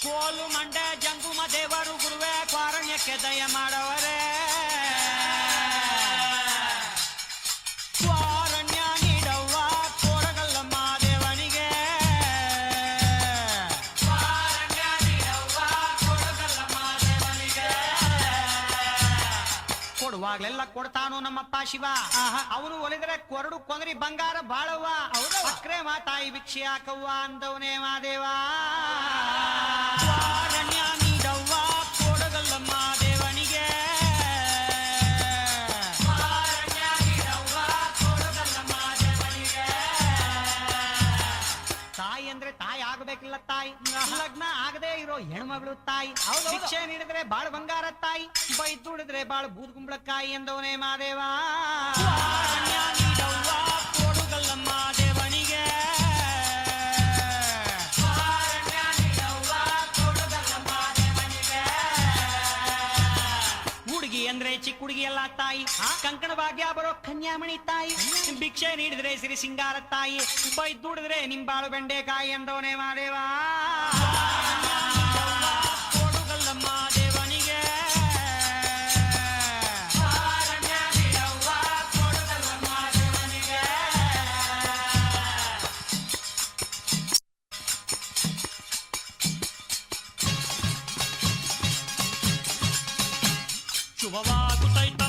ಕೋಲು ಮಂಡೆ ಜಂಗುಮ ದೇವರು ಗುರುವೇ ಕಾರಣ್ಯಕ್ಕೆ ದಯ ಮಾಡವರೇ ಕಾರಣ್ಯ ನೀಡವ್ವ ಕೋರಗಲ್ಲಮ್ಮ ದೇವನಿಗೆ ಕಾರಣ್ಯ ನೀಡವ್ವ ಕೋರಗಲ್ಲಮ್ಮ ದೇವನಿಗೆ ಕೊಡುವಾಗ್ಲೆಲ್ಲ ಕೊಡ್ತಾನು ನಮ್ಮಪ್ಪ ಶಿವ ಅವನು ಒಲಿದ್ರೆ ಕೊರಡು ಕೊಂದ್ರಿ ಬಂಗಾರ ಬಾಳವ್ವ ಅಕ್ರೆ ಮಾತಾಯಿ ಭಿಕ್ಷೆ ಹಾಕವ್ವ ಅಂದವನೇ ಮಾದೇವ ಕಾರಣ್ಯ ನೀಡವ್ವ ಕೊಡಗಲ್ಲಮ್ಮ ದೇವನಿಗೆ ಕಾರಣ್ಯ ನೀಡವ್ವ ಕೊಡಗಲ್ಲಮ್ಮ ದೇವನಿಗೆ ತಾಯಿ ಅಂದ್ರೆ ತಾಯಿ ಆಗಬೇಕಿಲ್ಲ ತಾಯಿ ಲಗ್ನ ಆಗದೆ ಇರೋ ಹೆಣ್ಮಗಳು ತಾಯಿ ಶಿಕ್ಷೆ ನೀಡಿದ್ರೆ ಬಾಳ ಬಂಗಾರ ತಾಯಿ ಬೈದುಡಿದ್ರೆ ಬಾಳ ಬೂದ್ಗುಂಬಳಕಾಯಿ ಎಂದವನೇ ಮಾದೇವ ಕಾರಣ್ಯ ನೀಡವ್ವ ಕೊಡಗಲ್ಲಮ್ಮ ದೇವನಿಗೆ ಕಾರಣ್ಯ ನೀಡವ್ವ ಕೊಡಗಲ್ಲಮ್ಮ ದೇವನಿಗೆ ಹುಡುಗಿ ಅಂದ್ರೆ ಚಿಕ್ಕ ಹುಡುಗಿ ಎಲ್ಲ ತಾಯಿ ಕಂಕಣ ಭಾಗ್ಯ ಬರೋ ಕನ್ಯಾಮಣಿ ತಾಯಿ ಭಿಕ್ಷೆ ನೀಡಿದ್ರೆ ಸಿರಿ ಸಿಂಗಾರ ತಾಯಿ ಬೈದುಡಿದ್ರೆ ನಿಂಬಾಳು ಬೆಂಡೆಕಾಯಿ ಎಂದವನೇ ಮಾದೇವ ಕೊಡಗಲ್ಲಮ್ಮ ದೇವನಿಗೆ ಕಾರಣ್ಯ ನೀಡವ್ವ ಕೊಡಗಲ್ಲಮ್ಮ ದೇವನಿಗೆ ಶುಭವಾಗುತ್ತೈತ